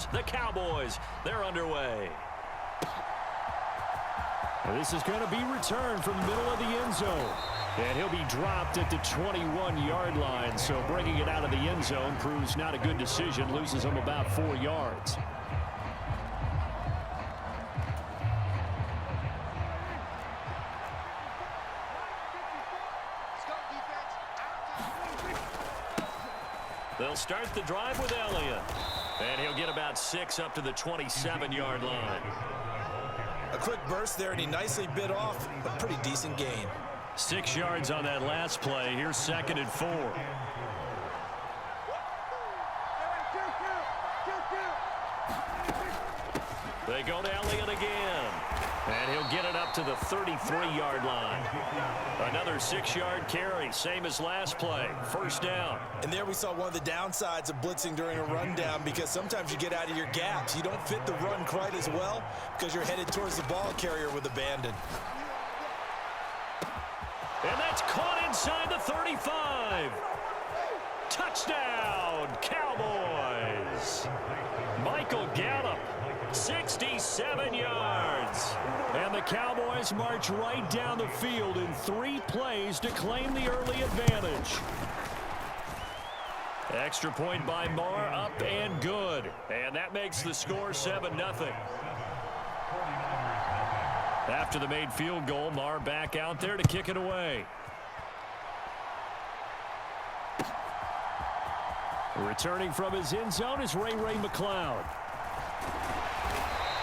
Steelers, the Cowboys. They're underway. This is going to be returned from the middle of the end zone. And he'll be dropped at the 21-yard line. So bringing it out of the end zone proves not a good decision. Loses him about 4 yards. They'll start the drive with Elliott. And he'll get about 6 up to the 27-yard line. A quick burst there, and he nicely bit off a pretty decent gain. 6 yards on that last play. Here's 2nd and 4. They go to Elliott again. And he'll get it up to the 33-yard line. Another 6-yard carry, same as last play. First down. And there we saw one of the downsides of blitzing during a rundown, because sometimes you get out of your gaps. You don't fit the run quite as well because you're headed towards the ball carrier with abandon. And that's caught inside the 35. Touchdown, Cowboys. Michael Gallup, 67 yards. And the Cowboys march right down the field in 3 plays to claim the early advantage. Extra point by Marr, up and good. And that makes the score 7-0. After the made field goal, Marr back out there to kick it away. Returning from his end zone is Ray McCloud.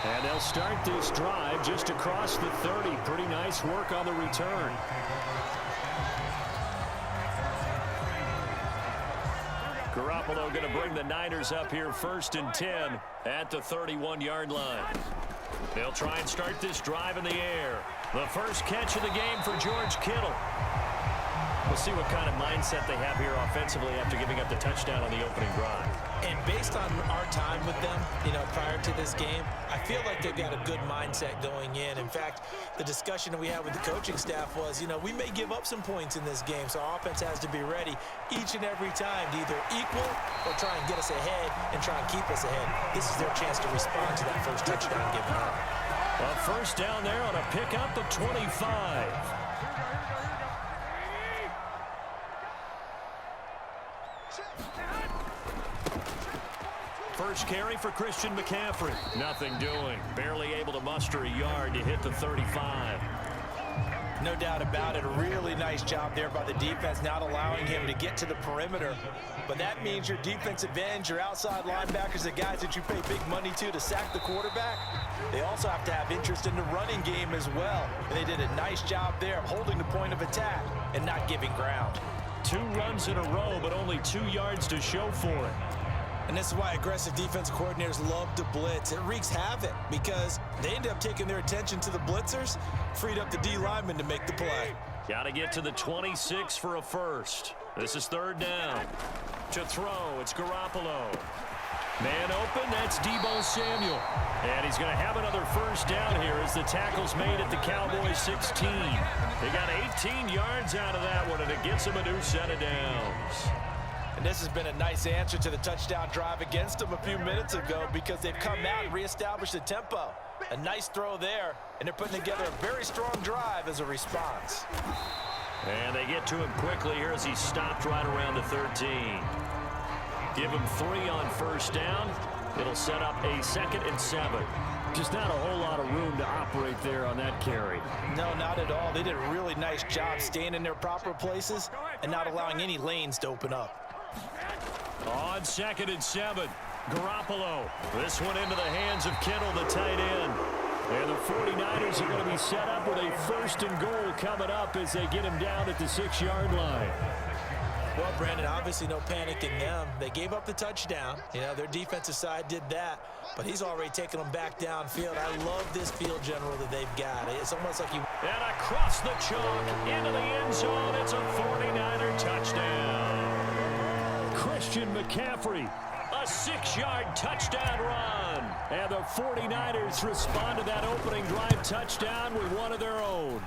And they'll start this drive just across the 30. Pretty nice work on the return. Garoppolo going to bring the Niners up here 1st and 10 at the 31-yard line. They'll try and start this drive in the air. The first catch of the game for George Kittle. We'll see what kind of mindset they have here offensively after giving up the touchdown on the opening drive. And based on our time with them, prior to this game, I feel like they've got a good mindset going in. In fact, the discussion that we had with the coaching staff was, we may give up some points in this game, so our offense has to be ready each and every time to either equal or try and get us ahead and try and keep us ahead. This is their chance to respond to that first touchdown given up. A first down there on a pickup at 25. First carry for Christian McCaffrey. Nothing doing. Barely able to muster a yard to hit the 35. No doubt about it. A really nice job there by the defense, not allowing him to get to the perimeter. But that means your defensive ends, your outside linebackers, the guys that you pay big money to sack the quarterback, they also have to have interest in the running game as well. And they did a nice job there of holding the point of attack and not giving ground. 2 runs in a row, but only 2 yards to show for it. And this is why aggressive defensive coordinators love to blitz. It wreaks havoc because they end up taking their attention to the blitzers, freed up the D lineman to make the play. Got to get to the 26 for a first. This is 3rd down. To throw, it's Garoppolo. Man open, that's Deebo Samuel. And he's going to have another first down here as the tackle's made at the Cowboys 16. They got 18 yards out of that one, and it gets him a new set of downs. And this has been a nice answer to the touchdown drive against them a few minutes ago because they've come out and reestablished the tempo. A nice throw there, and they're putting together a very strong drive as a response. And they get to him quickly here as he's stopped right around the 13. Give him 3 on first down. It'll set up a 2nd and 7. Just not a whole lot of room to operate there on that carry. No, not at all. They did a really nice job staying in their proper places and not allowing any lanes to open up. On 2nd and 7, Garoppolo. This one into the hands of Kittle, the tight end. And the 49ers are going to be set up with a 1st and goal coming up as they get him down at the 6-yard line. Well, Brandon, obviously no panic in them. They gave up the touchdown. Their defensive side did that, but he's already taken them back downfield. I love this field general that they've got. It's almost like he... And across the chalk into the end zone. It's a 49er touchdown. Christian McCaffrey. A 6-yard touchdown run. And the 49ers respond to that opening drive touchdown with one of their own.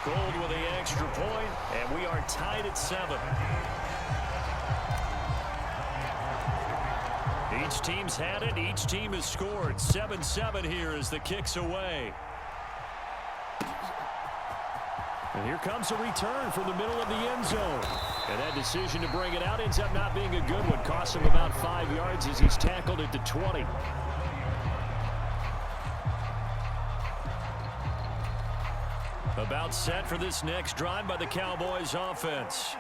Gold with the extra point, and we are tied at 7. Each team's had it. Each team has scored. 7-7 here as the kick's away. And here comes a return from the middle of the end zone. And that decision to bring it out ends up not being a good one. Costs him about 5 yards as he's tackled at the 20. About set for this next drive by the Cowboys offense.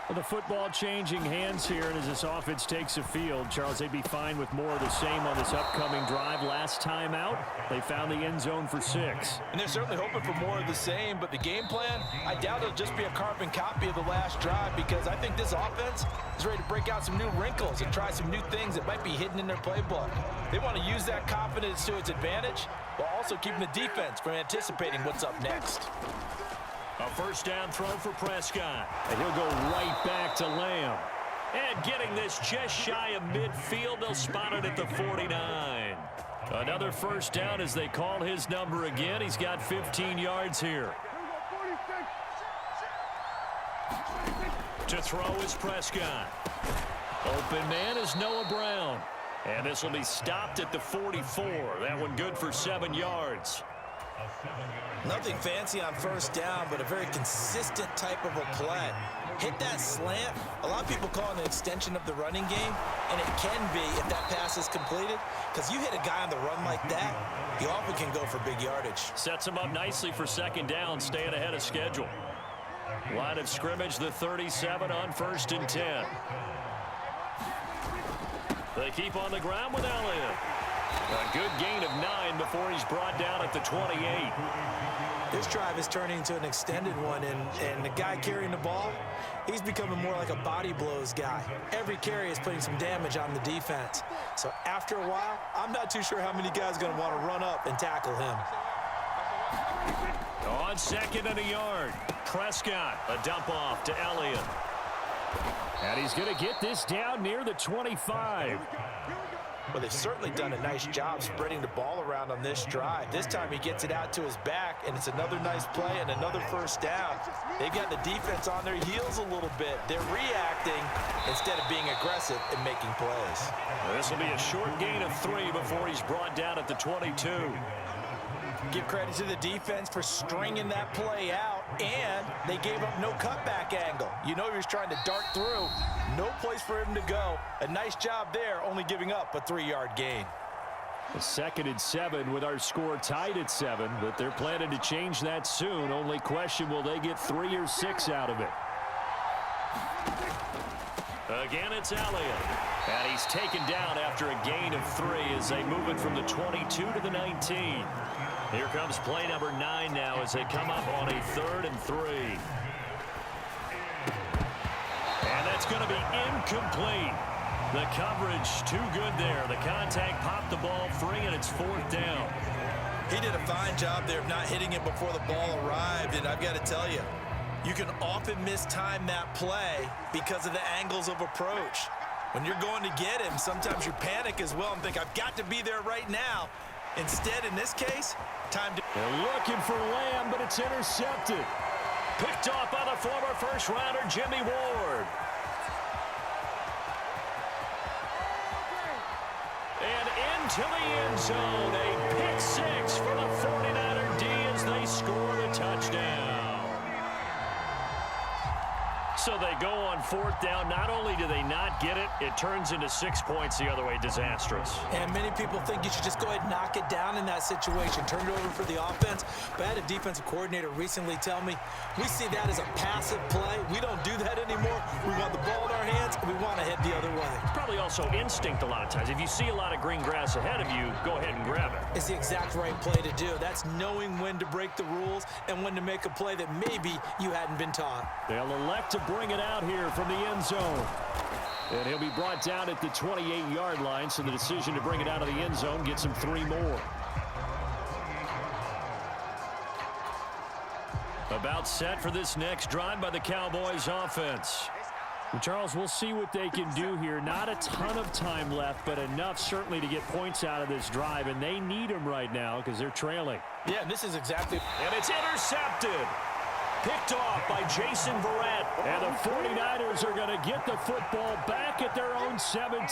Well, the football changing hands here, and as this offense takes the field, Charles, they'd be fine with more of the same on this upcoming drive. Last time out, they found the end zone for 6. And they're certainly hoping for more of the same, but the game plan, I doubt it'll just be a carbon copy of the last drive, because I think this offense is ready to break out some new wrinkles and try some new things that might be hidden in their playbook. They want to use that confidence to its advantage, while also keeping the defense from anticipating what's up next. A first down throw for Prescott. And he'll go right back to Lamb. And getting this just shy of midfield, they'll spot it at the 49. Another first down as they call his number again. He's got 15 yards here. To throw is Prescott. Open man is Noah Brown. And this will be stopped at the 44. That one good for 7 yards. Nothing fancy on first down, but a very consistent type of a play. Hit that slant. A lot of people call it an extension of the running game, and it can be if that pass is completed, because you hit a guy on the run like that, you often can go for big yardage. Sets him up nicely for second down, staying ahead of schedule. Line of scrimmage, the 37 on 1st and 10. They keep on the ground with Elliott. A good gain of 9 before he's brought down at the 28. This drive is turning into an extended one, and the guy carrying the ball, he's becoming more like a body blows guy. Every carry is putting some damage on the defense. So after a while, I'm not too sure how many guys are going to want to run up and tackle him. On 2nd and a yard, Prescott, a dump off to Elliott. And he's going to get this down near the 25. Well, they've certainly done a nice job spreading the ball around on this drive. This time he gets it out to his back, and it's another nice play and another first down. They've got the defense on their heels a little bit. They're reacting instead of being aggressive and making plays. This will be a short gain of 3 before he's brought down at the 22. Give credit to the defense for stringing that play out, and they gave up no cutback angle. You know he was trying to dart through. No place for him to go. A nice job there, only giving up a 3-yard gain. A 2nd and 7 with our score tied at 7, but they're planning to change that soon. Only question, will they get 3 or 6 out of it? Again, it's Elliott. And he's taken down after a gain of 3 as they move it from the 22 to the 19. Here comes play number 9 now as they come up on a 3rd and 3. And that's going to be incomplete. The coverage too good there. The contact popped the ball free, and it's 4th down. He did a fine job there of not hitting it before the ball arrived, and I've got to tell you, you can often mistime that play because of the angles of approach. When you're going to get him, sometimes you panic as well and think, I've got to be there right now. Instead, in this case, time to... They're looking for Lamb, but it's intercepted. Picked off by the former first-rounder, Jimmy Ward. And into the end zone, a pick 6 for the 49er D as they score a touchdown. So they go on 4th down. Not only do they not get it, it turns into 6 points the other way. Disastrous. And many people think you should just go ahead and knock it down in that situation. Turn it over for the offense. But I had a defensive coordinator recently tell me, we see that as a passive play. We don't do that anymore. We want the ball in our hands, and we want to head the other way. It's probably also instinct a lot of times. If you see a lot of green grass ahead of you, go ahead and grab it. It's the exact right play to do. That's knowing when to break the rules and when to make a play that maybe you hadn't been taught. They'll elect to bring it out here from the end zone. And he'll be brought down at the 28-yard line, so the decision to bring it out of the end zone gets him 3 more. About set for this next drive by the Cowboys offense. Well, Charles, we'll see what they can do here. Not a ton of time left, but enough certainly to get points out of this drive, and they need them right now because they're trailing. Yeah, and this is exactly... And it's intercepted. Picked off by Jason Verrett. And the 49ers are going to get the football back at their own 17.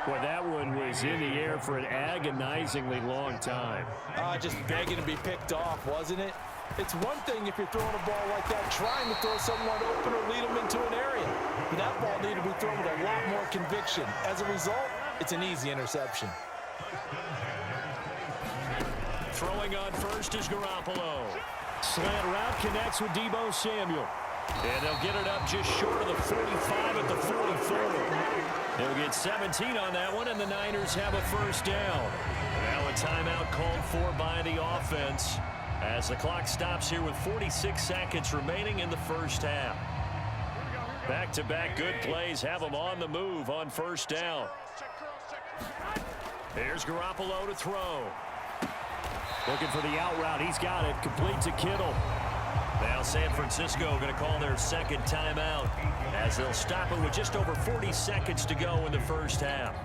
Well, that one was in the air for an agonizingly long time. Just begging to be picked off, wasn't it? It's one thing if you're throwing a ball like that, trying to throw someone open or lead them into an area. But that ball needed to be thrown with a lot more conviction. As a result, it's an easy interception. Throwing on first is Garoppolo. Slant route connects with Deebo Samuel. And they'll get it up just short of the 45 at the 44. They'll get 17 on that one, and the Niners have a first down. Now a timeout called for by the offense as the clock stops here with 46 seconds remaining in the first half. Back-to-back good plays have them on the move on first down. Here's Garoppolo to throw. Looking for the out route. He's got it. Complete to Kittle. Now San Francisco going to call their second timeout as they'll stop it with just over 40 seconds to go in the first half.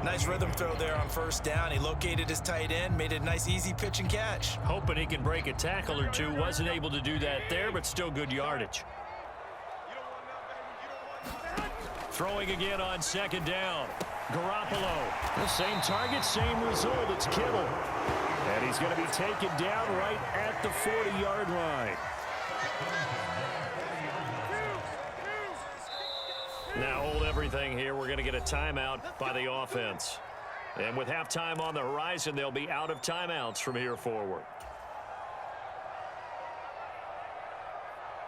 Nice rhythm throw there on first down. He located his tight end, made it a nice easy pitch and catch. Hoping he can break a tackle or two. Wasn't able to do that there, but still good yardage. Throwing again on second down. Garoppolo. The same target, same result. It's Kittle. And he's going to be taken down right at the 40-yard line. Now hold everything here. We're going to get a timeout by the offense. And with halftime on the horizon, they'll be out of timeouts from here forward.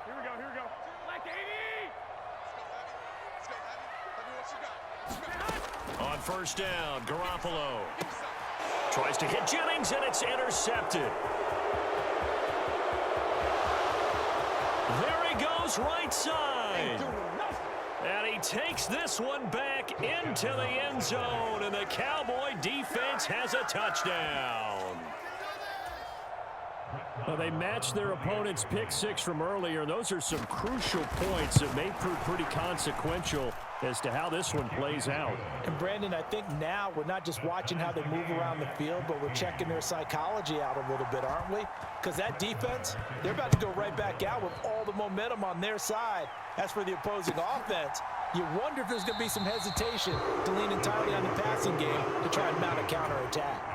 Here we go. Like 80. On first down, Garoppolo tries to hit Jennings, and it's intercepted. There he goes, right side. And he takes this one back into the end zone, and the Cowboy defense has a touchdown. Well, they matched their opponent's pick six from earlier. Those are some crucial points that may prove pretty consequential as to how this one plays out. And Brandon, I think now we're not just watching how they move around the field, but we're checking their psychology out a little bit, aren't we? Because that defense, they're about to go right back out with all the momentum on their side. As for the opposing offense, you wonder if there's going to be some hesitation to lean entirely on the passing game to try and mount a counterattack.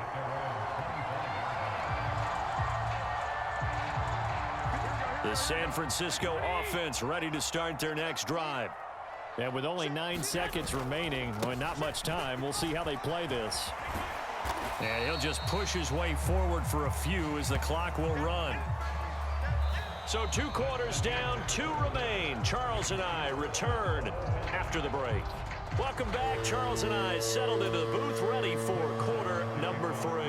The San Francisco offense ready to start their next drive. And with only 9 seconds remaining, well, not much time, we'll see how they play this. And he'll just push his way forward for a few as the clock will run. So 2 quarters down, 2 remain. Charles and I return after the break. Welcome back. Charles and I settled into the booth, ready for quarter number 3.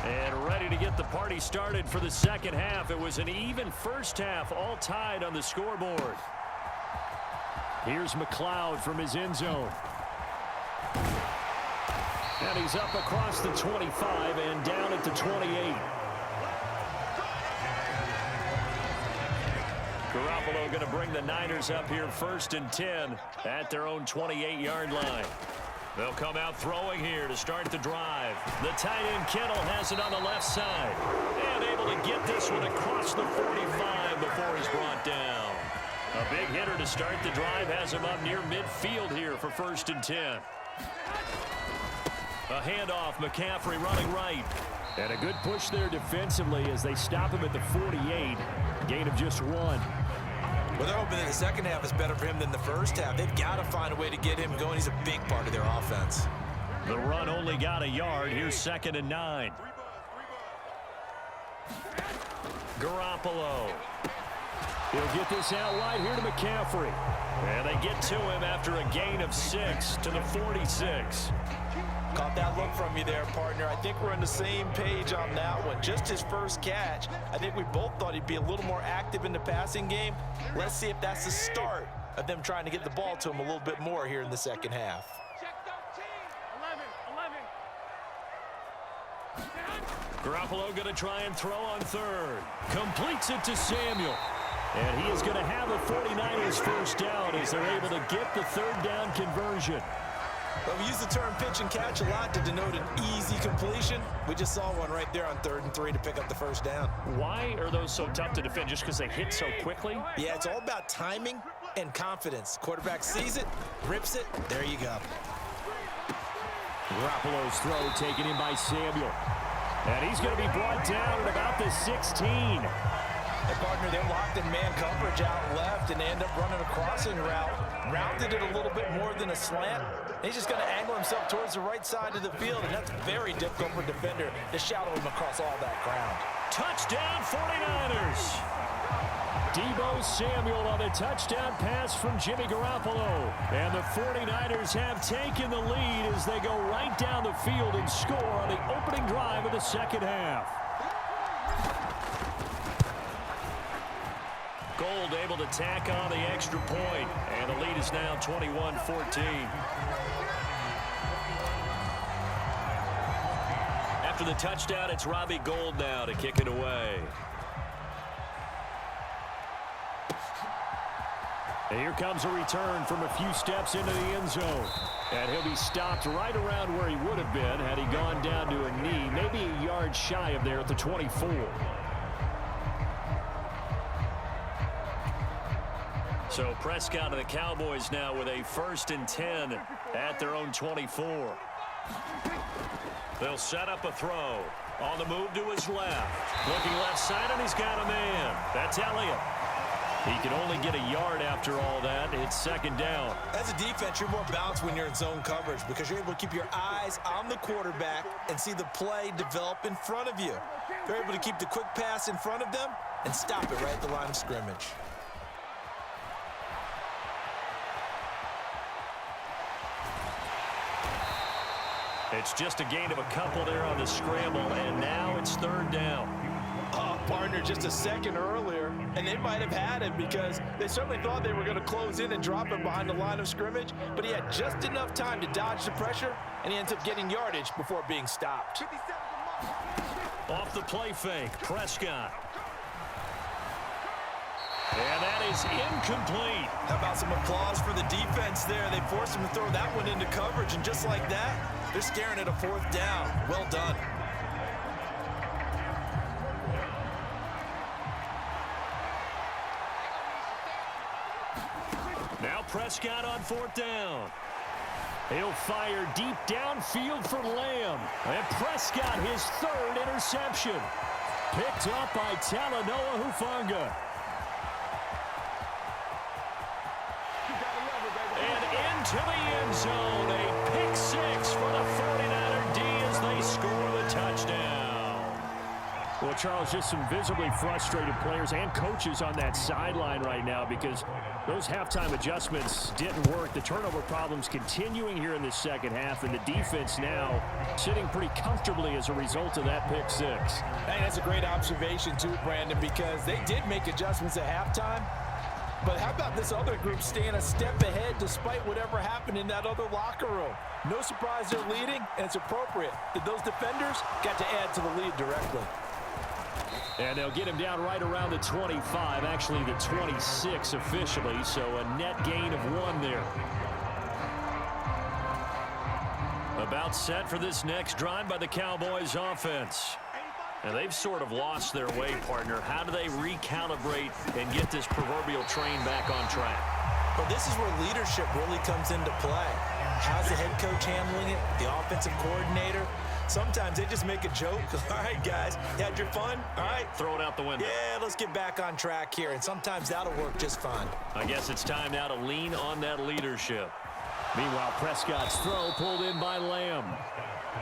And ready to get the party started for the second half. It was an even first half, all tied on the scoreboard. Here's McLeod from his end zone. And he's up across the 25 and down at the 28. Garoppolo going to bring the Niners up here first and 10 at their own 28-yard line. They'll come out throwing here to start the drive. The tight end Kittle has it on the left side. And able to get this one across the 45 before he's brought down. A big hitter to start the drive has him up near midfield here for first and 10. A handoff, McCaffrey running right. And a good push there defensively as they stop him at the 48. Gain of just 1. Well, they're hoping that the second half is better for him than the first half. They've got to find a way to get him going. He's a big part of their offense. The run only got a yard. Here's second and 9. Garoppolo. He'll get this out wide here to McCaffrey. And they get to him after a gain of 6 to the 46. Caught that look from you there, partner. I think we're on the same page on that one. Just his first catch. I think we both thought he'd be a little more active in the passing game. Let's see if that's the start of them trying to get the ball to him a little bit more here in the second half. Garoppolo going to try and throw on third. Completes it to Samuel. And he is going to have the 49ers first down as they're able to get the third down conversion. But we use the term pitch and catch a lot to denote an easy completion. We just saw one right there on 3rd and 3 to pick up the first down. Why are those so tough to defend? Just because they hit so quickly? Yeah, it's all about timing and confidence. Quarterback sees it, rips it, there you go. Garoppolo's throw taken in by Samuel. And he's going to be brought down at about the 16. And partner, they're locked in man coverage out left, and they end up running a crossing route. Rounded it a little bit more than a slant. He's just going to angle himself towards the right side of the field, and that's very difficult for a defender to shadow him across all that ground. Touchdown 49ers. Deebo Samuel on a touchdown pass from Jimmy Garoppolo. And the 49ers have taken the lead as they go right down the field and score on the opening drive of the second half. Gold able to tack on the extra point, and the lead is now 21-14. After the touchdown, it's Robbie Gould now to kick it away. And here comes a return from a few steps into the end zone. And he'll be stopped right around where he would have been had he gone down to a knee, maybe a yard shy of there at the 24. So Prescott and the Cowboys now with a 1st and 10 at their own 24. They'll set up a throw. On the move to his left. Looking left side, and he's got a man. That's Elliott. He can only get a yard after all that. It's 2nd down. As a defense, you're more balanced when you're in zone coverage because you're able to keep your eyes on the quarterback and see the play develop in front of you. You're able to keep the quick pass in front of them and stop it right at the line of scrimmage. It's just a gain of a couple there on the scramble, and now it's 3rd down. Partner, just a second earlier, and they might have had him because they certainly thought they were going to close in and drop him behind the line of scrimmage, but he had just enough time to dodge the pressure, and he ends up getting yardage before being stopped. Off the play fake, Prescott. And that is incomplete. How about some applause for the defense there? They forced him to throw that one into coverage, and just like that, they're staring at a 4th down. Well done. Now Prescott on 4th down. He'll fire deep downfield for Lamb. And Prescott his 3rd interception. Picked up by Talanoa Hufanga. And into the end zone. A pick 6 for the 49er D as they score the touchdown. Well, Charles, just some visibly frustrated players and coaches on that sideline right now because those halftime adjustments didn't work. The turnover problems continuing here in the second half, and the defense now sitting pretty comfortably as a result of that pick 6. Hey, that's a great observation too, Brandon, because they did make adjustments at halftime. But how about this other group staying a step ahead despite whatever happened in that other locker room? No surprise they're leading, and it's appropriate that those defenders got to add to the lead directly. And they'll get him down right around the 25, actually the 26 officially, so a net gain of 1 there. About set for this next drive by the Cowboys offense. And they've sort of lost their way, partner. How do they recalibrate and get this proverbial train back on track? Well, this is where leadership really comes into play. How's the head coach handling it? The offensive coordinator? Sometimes they just make a joke. All right, guys, you had your fun? All right. Throw it out the window. Yeah, let's get back on track here. And sometimes that'll work just fine. I guess it's time now to lean on that leadership. Meanwhile, Prescott's throw pulled in by Lamb.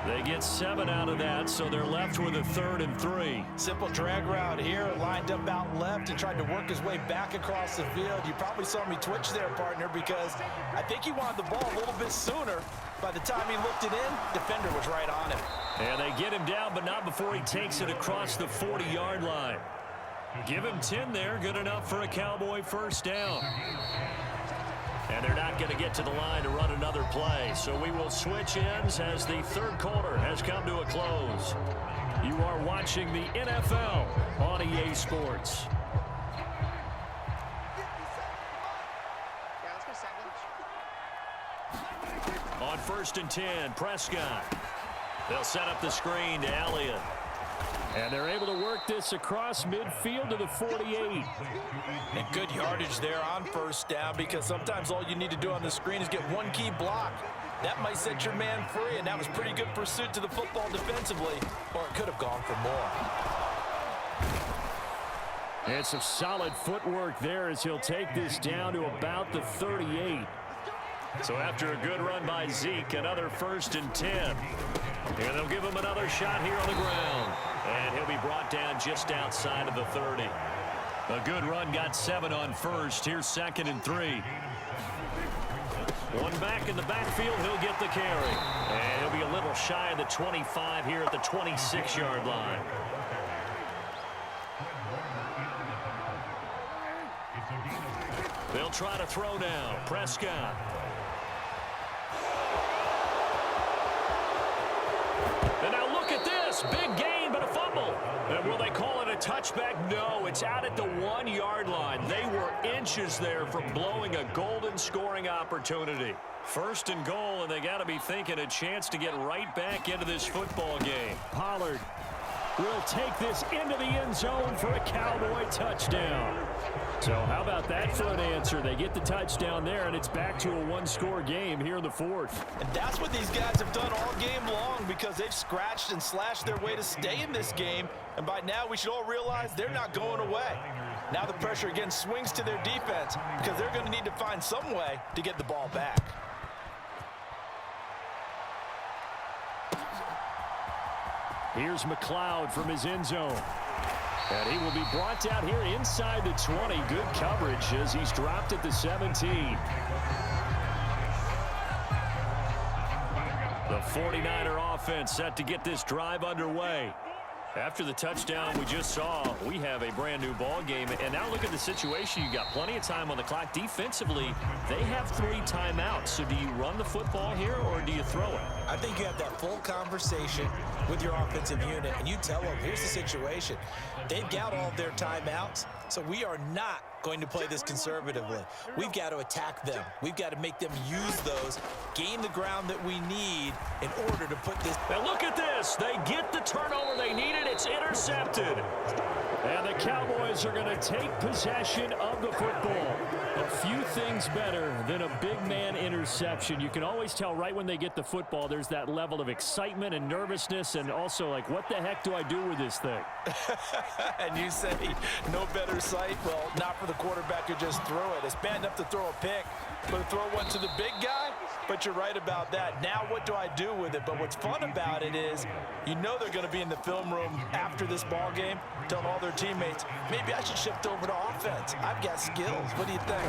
They get 7 out of that, so they're left with a 3rd and 3. Simple drag route here, lined up out left and tried to work his way back across the field. You probably saw me twitch there, partner, because I think he wanted the ball a little bit sooner. By the time he looked it in, defender was right on him. And they get him down, but not before he takes it across the 40-yard line. Give him 10 there, good enough for a Cowboy 1st down. And they're not going to get to the line to run another play. So we will switch ends as the 3rd quarter has come to a close. You are watching the NFL on EA Sports. On first and 10. Prescott. They'll set up the screen to Elliott. And they're able to work this across midfield to the 48. And good yardage there on first down, because sometimes all you need to do on the screen is get one key block. That might set your man free, and that was pretty good pursuit to the football defensively, or it could have gone for more. And some solid footwork there as he'll take this down to about the 38. So after a good run by Zeke, another first and 10. And they'll give him another shot here on the ground. And he'll be brought down just outside of the 30. A good run got 7 on first. Here's second and 3. One back in the backfield, he'll get the carry. And he'll be a little shy of the 25 here at the 26-yard line. They'll try to throw now. Prescott. And now look at this. Big gain, but a fumble. And will they call it a touchback? No, it's out at the 1-yard line. They were inches there from blowing a golden scoring opportunity. First and goal, and they got to be thinking a chance to get right back into this football game. Pollard will take this into the end zone for a Cowboy touchdown. So how about that for an answer? They get the touchdown there, and it's back to a one-score game here in the fourth. And that's what these guys have done all game long, because they've scratched and slashed their way to stay in this game. And by now, we should all realize they're not going away. Now the pressure again swings to their defense, because they're going to need to find some way to get the ball back. Here's McLeod from his end zone. And he will be brought down here inside the 20. Good coverage as he's dropped at the 17. The 49er offense set to get this drive underway. After the touchdown we just saw, we have a brand new ball game. And now look at the situation. You got plenty of time on the clock. Defensively, they have 3 timeouts. So do you run the football here or do you throw it? I think you have that full conversation with your offensive unit, and you tell them, here's the situation. They've got all of their timeouts, so we are not going to play this conservatively. We've got to attack them. We've got to make them use those, gain the ground that we need in order to put this. Now look at this. They get the turnover they needed. It's intercepted. And the Cowboys are going to take possession of the football. A few things better than a big man interception. You can always tell right when they get the football, there's that level of excitement and nervousness, and also like, what the heck do I do with this thing? And you say no better sight? Well, not for the quarterback who just threw it. It's bad enough to throw a pick, but to throw one to the big guy? But you're right about that. Now what do I do with it? But what's fun about it is, you know they're going to be in the film room after this ball game, telling all their teammates, maybe I should shift over to offense. I've got skills. What do you think?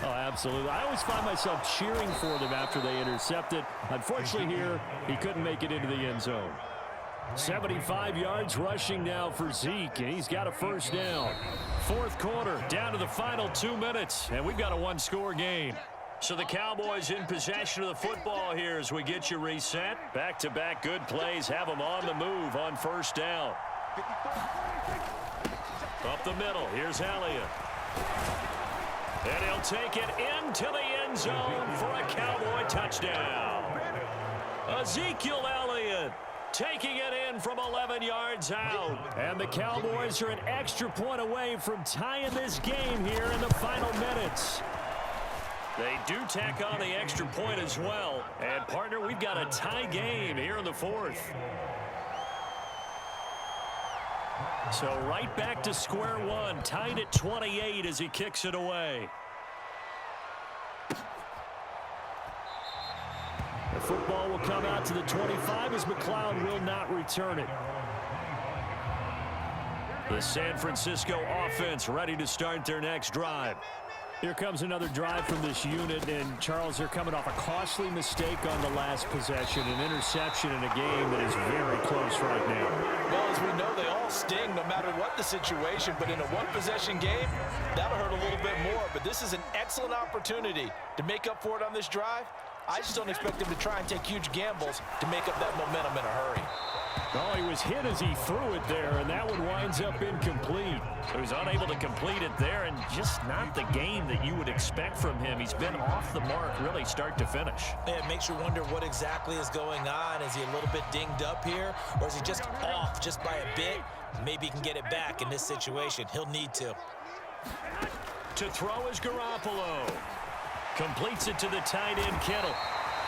Oh, absolutely. I always find myself cheering for them after they intercept it. Unfortunately here, he couldn't make it into the end zone. 75 yards rushing now for Zeke, and he's got a first down. Fourth quarter, down to the final 2 minutes, and we've got a one-score game. So the Cowboys in possession of the football here as we get you reset. Back-to-back good plays have them on the move on first down. Up the middle, here's Elliott. And he'll take it into the end zone for a Cowboy touchdown. Ezekiel Elliott taking it in from 11 yards out. And the Cowboys are an extra point away from tying this game here in the final minutes. They do tack on the extra point as well. And, partner, we've got a tie game here in the fourth. So right back to square one, tied at 28 as he kicks it away. The football will come out to the 25 as McLeod will not return it. The San Francisco offense ready to start their next drive. Here comes another drive from this unit, and Charles, they're coming off a costly mistake on the last possession, an interception in a game that is very close right now. Well, as we know, they all sting no matter what the situation, but in a one-possession game, that'll hurt a little bit more. But this is an excellent opportunity to make up for it on this drive. I just don't expect them to try and take huge gambles to make up that momentum in a hurry. Oh, he was hit as he threw it there, and that one winds up incomplete. So he's unable to complete it there, and just not the game that you would expect from him. He's been off the mark really start to finish. Yeah, it makes you wonder what exactly is going on. Is he a little bit dinged up here, or is he just off just by a bit? Maybe he can get it back in this situation. He'll need to. To throw is Garoppolo. Completes it to the tight end, Kittle.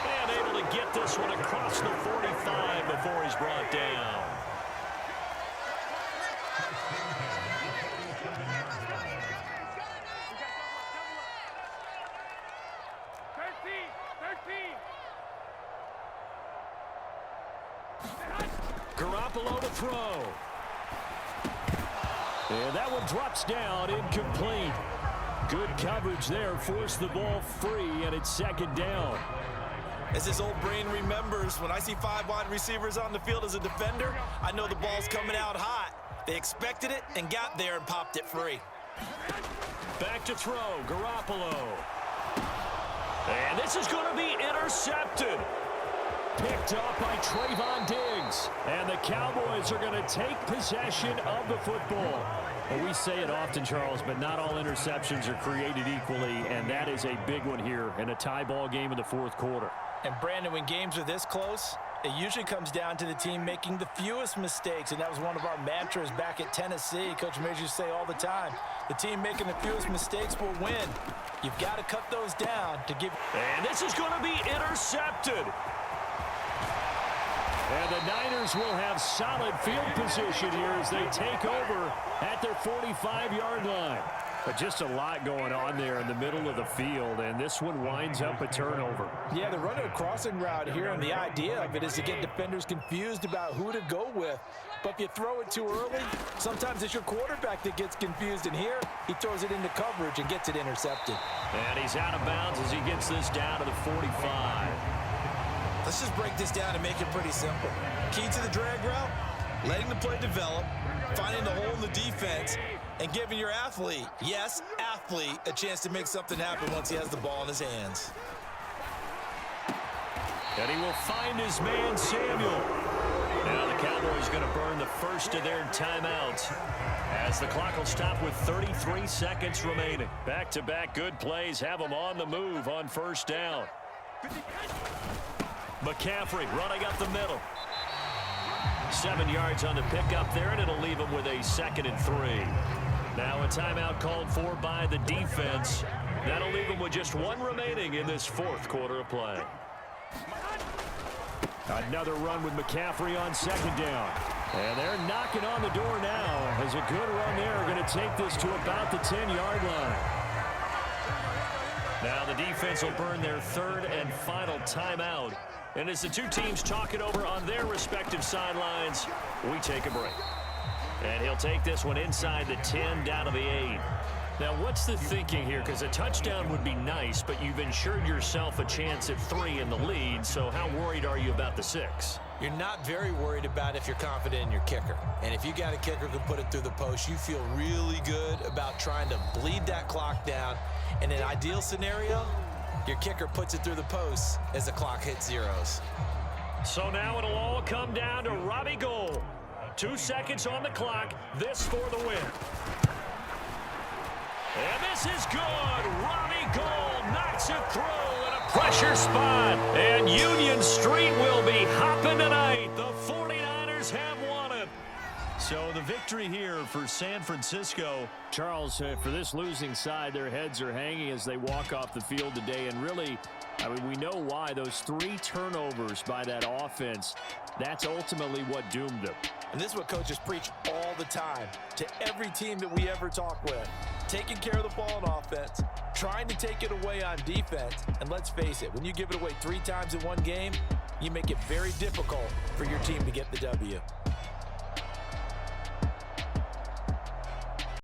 And able to get this one across the 45 before he's brought down. Garoppolo to throw. And that one drops down, incomplete. Good coverage there, forced the ball free, and it's second down. As his old brain remembers, when I see 5 wide receivers on the field as a defender, I know the ball's coming out hot. They expected it and got there and popped it free. Back to throw, Garoppolo. And this is going to be intercepted. Picked off by Trayvon Diggs. And the Cowboys are going to take possession of the football. Well, we say it often, Charles, but not all interceptions are created equally, and that is a big one here in a tie ball game in the fourth quarter. And, Brandon, when games are this close, it usually comes down to the team making the fewest mistakes, and that was one of our mantras back at Tennessee. Coach Major used to say all the time, the team making the fewest mistakes will win. You've got to cut those down to give. And this is going to be intercepted. And the Niners will have solid field position here as they take over at their 45-yard line. But just a lot going on there in the middle of the field, and this one winds up a turnover. Yeah, they're running a crossing route here, and the idea of it is to get defenders confused about who to go with. But if you throw it too early, sometimes it's your quarterback that gets confused, and here he throws it into coverage and gets it intercepted. And he's out of bounds as he gets this down to the 45. Let's just break this down and make it pretty simple. Key to the drag route, letting the play develop, finding the hole in the defense, and giving your athlete, yes, athlete, a chance to make something happen once he has the ball in his hands. And he will find his man, Samuel. Now the Cowboys going to burn the first of their timeouts as the clock will stop with 33 seconds remaining. Back-to-back good plays have them on the move on first down. McCaffrey running up the middle. 7 yards on the pickup there, and it'll leave him with a 2nd and 3. Now a timeout called for by the defense. That'll leave him with just 1 remaining in this fourth quarter of play. Another run with McCaffrey on 2nd down. And they're knocking on the door now as a good run there. Going to take this to about the 10-yard line. Now the defense will burn their 3rd and final timeout. And as the two teams talk it over on their respective sidelines, we take a break. And he'll take this one inside the 10 down to the 8. Now, what's the thinking here? Because a touchdown would be nice, but you've ensured yourself a chance at 3 in the lead, so how worried are you about the 6? You're not very worried about if you're confident in your kicker. And if you got a kicker who can put it through the post, you feel really good about trying to bleed that clock down. In an ideal scenario, your kicker puts it through the post as the clock hits zeros. So now it'll all come down to Robbie Gould. 2 seconds on the clock. This for the win. And this is good. Robbie Gould knocks it through in a pressure spot. And Union Street will be hopping tonight. The 49ers have won it. So the victory here for San Francisco. Charles, for this losing side, their heads are hanging as they walk off the field today. And really, I mean, we know why. Those 3 turnovers by that offense, that's ultimately what doomed them. And this is what coaches preach all the time to every team that we ever talk with. Taking care of the ball on offense, trying to take it away on defense. And let's face it, when you give it away 3 times in one game, you make it very difficult for your team to get the W.